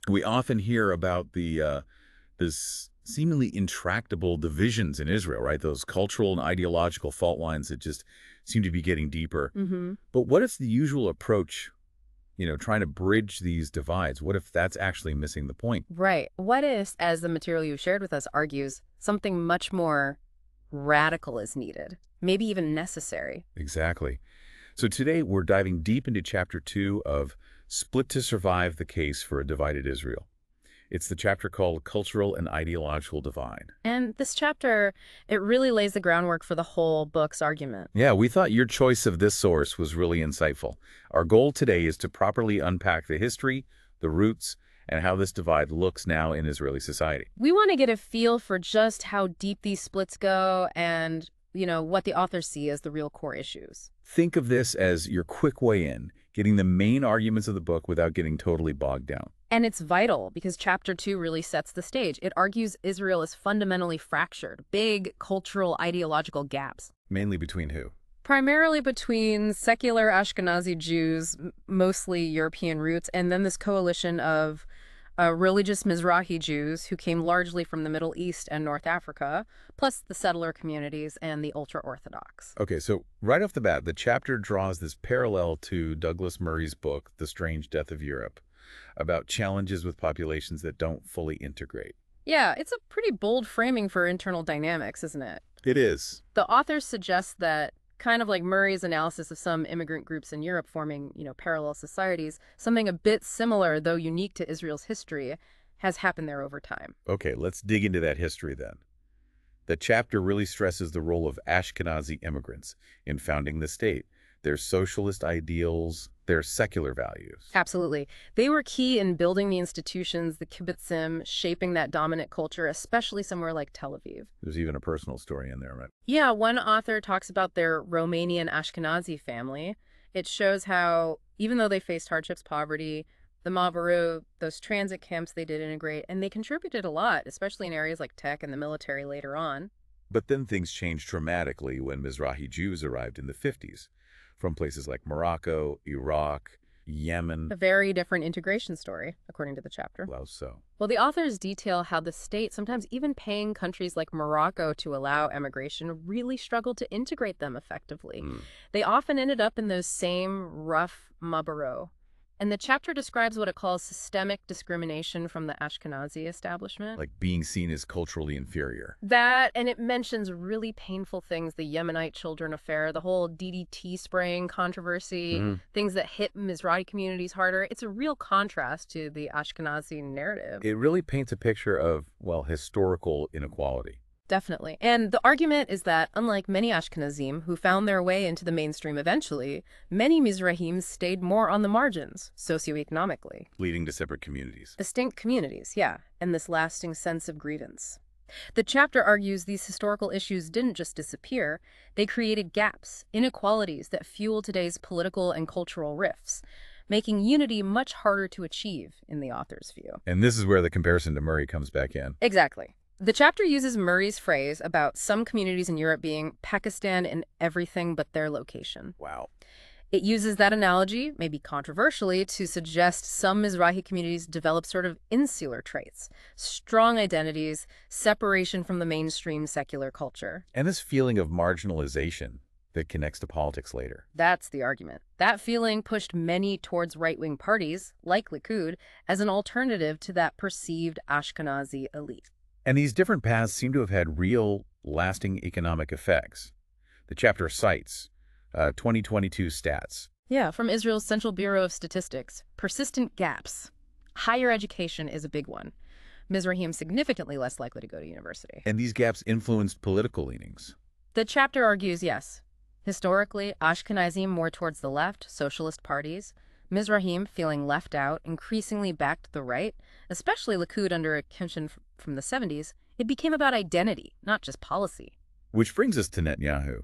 We often hear about this seemingly intractable divisions in Israel, right? Those cultural and ideological fault lines that just seem to be getting deeper. Hmm. But what is the usual approach, trying to bridge these divides? What if that's actually missing the point? Right. What if, as the material you shared with us argues, something much more radical is needed, maybe even necessary? Exactly. So today we're diving deep into Chapter 2 of Split to Survive: The Case for a Divided Israel. It's the chapter called Cultural and Ideological Divide. And this chapter, it really lays the groundwork for the whole book's argument. Yeah, we thought your choice of this source was really insightful. Our goal today is to properly unpack the history, the roots, and how this divide looks now in Israeli society. We want to get a feel for just how deep these splits go and, what the authors see as the real core issues. Think of this as your quick way in, getting the main arguments of the book without getting totally bogged down. And it's vital because chapter 2 really sets the stage. It argues Israel is fundamentally fractured, big cultural, ideological gaps. Mainly between who? Primarily between secular Ashkenazi Jews, mostly European roots, and then this coalition of religious Mizrahi Jews who came largely from the Middle East and North Africa, plus the settler communities and the ultra-Orthodox. Okay, so right off the bat, the chapter draws this parallel to Douglas Murray's book, The Strange Death of Europe, about challenges with populations that don't fully integrate. Yeah, it's a pretty bold framing for internal dynamics, isn't it? It is. The authors suggest that, kind of like Murray's analysis of some immigrant groups in Europe forming, parallel societies, something a bit similar, though unique to Israel's history, has happened there over time. Okay, let's dig into that history then. The chapter really stresses the role of Ashkenazi immigrants in founding the state, their socialist ideals, their secular values. Absolutely. They were key in building the institutions, the kibbutzim, shaping that dominant culture, especially somewhere like Tel Aviv. There's even a personal story in there, right? Yeah, one author talks about their Romanian Ashkenazi family. It shows how, even though they faced hardships, poverty, the Mabaru, those transit camps, they did integrate, and they contributed a lot, especially in areas like tech and the military later on. But then things changed dramatically when Mizrahi Jews arrived in the 50s, from places like Morocco, Iraq, Yemen. A very different integration story, according to the chapter. Well, so. Well, the authors detail how the state, sometimes even paying countries like Morocco to allow emigration, really struggled to integrate them effectively. They often ended up in those same rough Mabarot. And the chapter describes what it calls systemic discrimination from the Ashkenazi establishment. Like being seen as culturally inferior. That, and it mentions really painful things, the Yemenite children affair, the whole DDT spraying controversy, things that hit Mizrahi communities harder. It's a real contrast to the Ashkenazi narrative. It really paints a picture of, well, historical inequality. Definitely. And the argument is that, unlike many Ashkenazim who found their way into the mainstream eventually, many Mizrahim stayed more on the margins, socioeconomically. Leading to separate communities. Distinct communities, yeah, and this lasting sense of grievance. The chapter argues these historical issues didn't just disappear, they created gaps, inequalities that fuel today's political and cultural rifts, making unity much harder to achieve, in the author's view. And this is where the comparison to Murray comes back in. Exactly. The chapter uses Murray's phrase about some communities in Europe being Pakistan in everything but their location. Wow. It uses that analogy, maybe controversially, to suggest some Mizrahi communities develop sort of insular traits, strong identities, separation from the mainstream secular culture. And this feeling of marginalization that connects to politics later. That's the argument. That feeling pushed many towards right-wing parties, like Likud, as an alternative to that perceived Ashkenazi elite. And these different paths seem to have had real, lasting economic effects. The chapter cites 2022 stats. Yeah, from Israel's Central Bureau of Statistics. Persistent gaps. Higher education is a big one. Mizrahim significantly less likely to go to university. And these gaps influenced political leanings. The chapter argues, yes. Historically, Ashkenazim more towards the left, socialist parties. Mizrahim, feeling left out, increasingly backed the right, especially Likud under a tension from the 70s. It became about identity, not just policy. Which brings us to Netanyahu.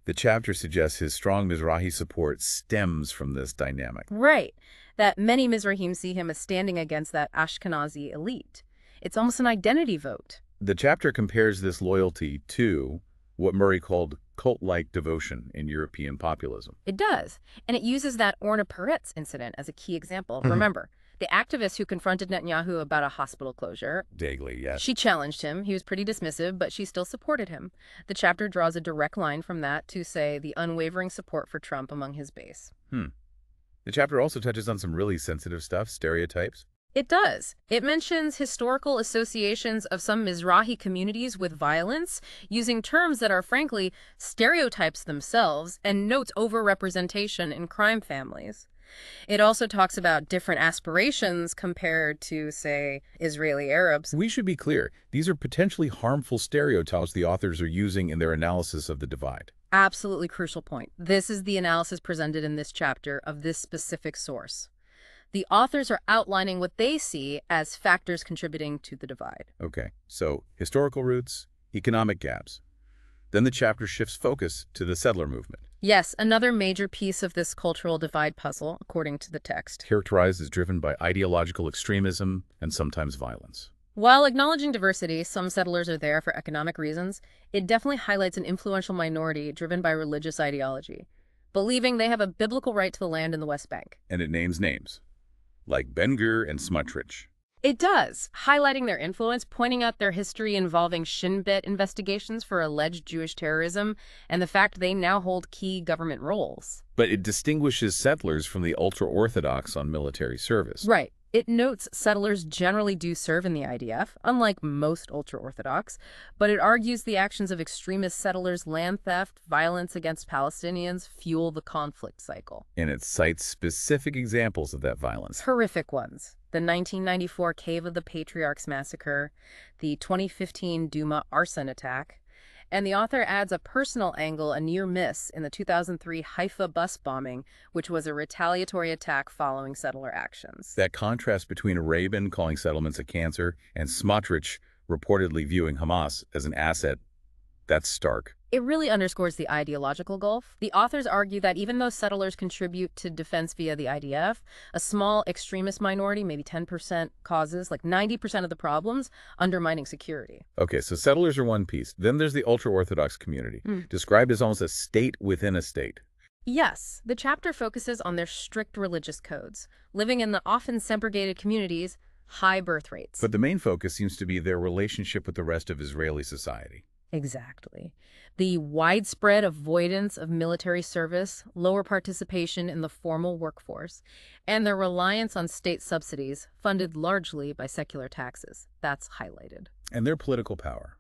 The chapter suggests his strong Mizrahi support stems from this dynamic. Right. That many Mizrahim see him as standing against that Ashkenazi elite. It's almost an identity vote. The chapter compares this loyalty to what Murray called cult-like devotion in European populism. It does. And it uses that Orna Peretz incident as a key example. Remember, The activist who confronted Netanyahu about a hospital closure, Vaguely, yes. she challenged him. He was pretty dismissive, but she still supported him. The chapter draws a direct line from that to, say, the unwavering support for Trump among his base. The chapter also touches on some really sensitive stuff, stereotypes. It does. It mentions historical associations of some Mizrahi communities with violence, using terms that are, frankly, stereotypes themselves, and notes overrepresentation in crime families. It also talks about different aspirations compared to, say, Israeli Arabs. We should be clear, these are potentially harmful stereotypes the authors are using in their analysis of the divide. Absolutely crucial point. This is the analysis presented in this chapter of this specific source. The authors are outlining what they see as factors contributing to the divide. Okay, so historical roots, economic gaps. Then the chapter shifts focus to the settler movement. Yes, another major piece of this cultural divide puzzle, according to the text. Characterized as driven by ideological extremism and sometimes violence. While acknowledging diversity, some settlers are there for economic reasons, it definitely highlights an influential minority driven by religious ideology, believing they have a biblical right to the land in the West Bank. And it names names, like Ben-Gvir and Smotrich. It does, highlighting their influence, pointing out their history involving Shin Bet investigations for alleged Jewish terrorism, and the fact they now hold key government roles. But it distinguishes settlers from the ultra-Orthodox on military service. Right. It notes settlers generally do serve in the IDF, unlike most ultra-Orthodox, but it argues the actions of extremist settlers, land theft, violence against Palestinians, fuel the conflict cycle. And it cites specific examples of that violence. Horrific ones. The 1994 Cave of the Patriarchs massacre, the 2015 Duma arson attack, and the author adds a personal angle, a near miss, in the 2003 Haifa bus bombing, which was a retaliatory attack following settler actions. That contrast between Rabin calling settlements a cancer and Smotrich reportedly viewing Hamas as an asset, that's stark. It really underscores the ideological gulf. The authors argue that even though settlers contribute to defense via the IDF, a small extremist minority, maybe 10%, causes like 90% of the problems, undermining security. Okay, so settlers are one piece. Then there's the ultra-Orthodox community, described as almost a state within a state. Yes, the chapter focuses on their strict religious codes, living in the often segregated communities, high birth rates. But the main focus seems to be their relationship with the rest of Israeli society. Exactly. The widespread avoidance of military service, lower participation in the formal workforce, and their reliance on state subsidies funded largely by secular taxes. That's highlighted. And their political power.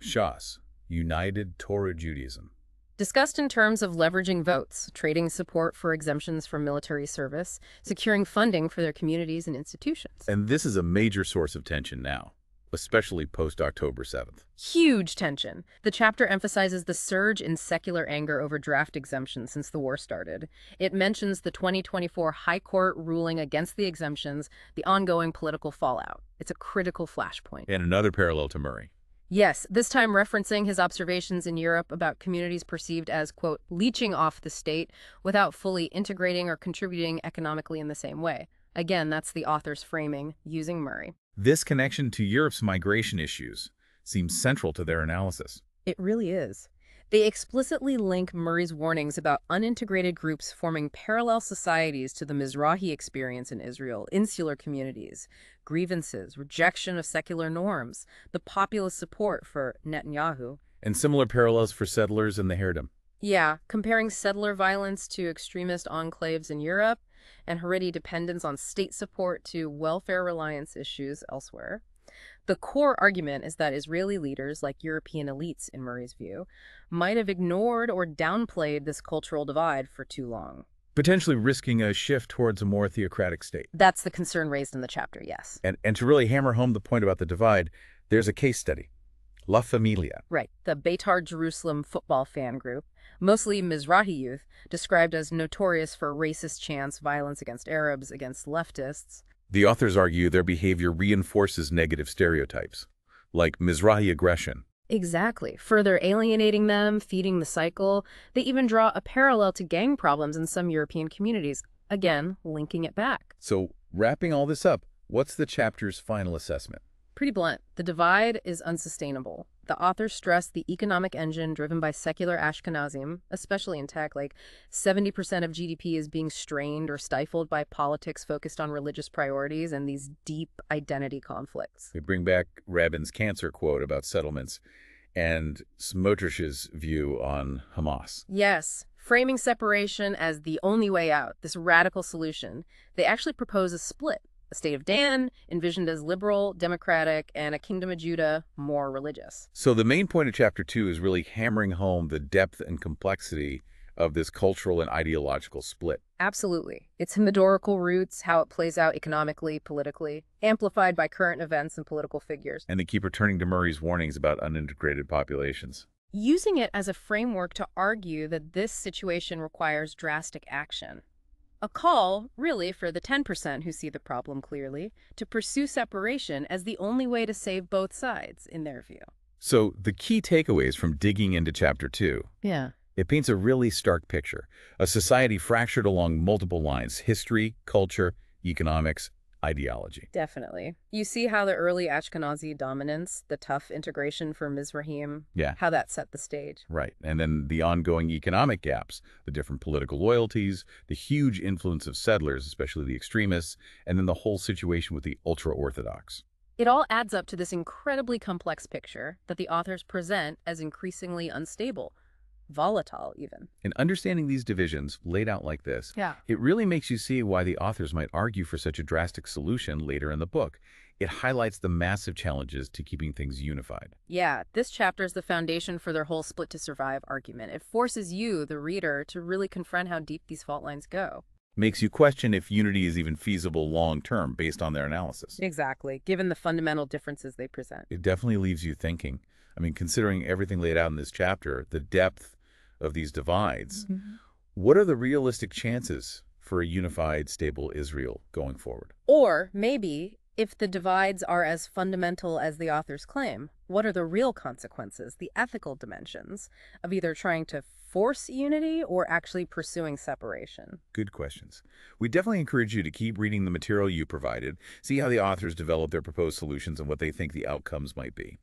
Shas, United Torah Judaism. Discussed in terms of leveraging votes, trading support for exemptions from military service, securing funding for their communities and institutions. And this is a major source of tension now, especially post-October 7th. Huge tension. The chapter emphasizes the surge in secular anger over draft exemptions since the war started. It mentions the 2024 High Court ruling against the exemptions, the ongoing political fallout. It's a critical flashpoint. And another parallel to Murray. Yes, this time referencing his observations in Europe about communities perceived as, quote, leeching off the state without fully integrating or contributing economically in the same way. Again, that's the author's framing, using Murray. This connection to Europe's migration issues seems central to their analysis. It really is. They explicitly link Murray's warnings about unintegrated groups forming parallel societies to the Mizrahi experience in Israel, insular communities, grievances, rejection of secular norms, the populist support for Netanyahu. And similar parallels for settlers in the Haredim. Yeah, comparing settler violence to extremist enclaves in Europe and Haredi dependence on state support to welfare reliance issues elsewhere. The core argument is that Israeli leaders, like European elites in Murray's view, might have ignored or downplayed this cultural divide for too long. Potentially risking a shift towards a more theocratic state. That's the concern raised in the chapter, yes. And to really hammer home the point about the divide, there's a case study, La Familia. Right, the Beitar Jerusalem football fan group, mostly Mizrahi youth, described as notorious for racist chants, violence against Arabs, against leftists. The authors argue their behavior reinforces negative stereotypes, like Mizrahi aggression. Exactly. Further alienating them, feeding the cycle. They even draw a parallel to gang problems in some European communities. Again, linking it back. So, wrapping all this up, what's the chapter's final assessment? Pretty blunt. The divide is unsustainable. The authors stress the economic engine driven by secular Ashkenazim, especially in tech, like 70% of GDP is being strained or stifled by politics focused on religious priorities and these deep identity conflicts. We bring back Rabin's cancer quote about settlements and Smotrich's view on Hamas. Yes, framing separation as the only way out, this radical solution, they actually propose a split. A state of Dan, envisioned as liberal, democratic, and a kingdom of Judah, more religious. So the main point of Chapter 2 is really hammering home the depth and complexity of this cultural and ideological split. Absolutely. Its historical roots, how it plays out economically, politically, amplified by current events and political figures. And they keep returning to Murray's warnings about unintegrated populations. Using it as a framework to argue that this situation requires drastic action. A call, really, for the 10% who see the problem clearly, to pursue separation as the only way to save both sides, in their view. So the key takeaways from digging into Chapter 2. Yeah. It paints a really stark picture. A society fractured along multiple lines: history, culture, economics, ideology. Definitely. You see how the early Ashkenazi dominance, the tough integration for Mizrahim, Yeah. how that set the stage. Right. And then the ongoing economic gaps, the different political loyalties, the huge influence of settlers, especially the extremists, and then the whole situation with the ultra-Orthodox. It all adds up to this incredibly complex picture that the authors present as increasingly unstable, volatile even. And understanding these divisions laid out like this, Yeah. it really makes you see why the authors might argue for such a drastic solution later in the book. It highlights the massive challenges to keeping things unified. Yeah, this chapter is the foundation for their whole split to survive argument. It forces you, the reader, to really confront how deep these fault lines go. Makes you question if unity is even feasible long-term based on their analysis. Exactly, given the fundamental differences they present. It definitely leaves you thinking. I mean, considering everything laid out in this chapter, the depth of these divides, what are the realistic chances for a unified, stable Israel going forward? Or maybe, if the divides are as fundamental as the authors claim, what are the real consequences, the ethical dimensions, of either trying to force unity or actually pursuing separation? Good questions. We definitely encourage you to keep reading the material you provided, see how the authors develop their proposed solutions and what they think the outcomes might be.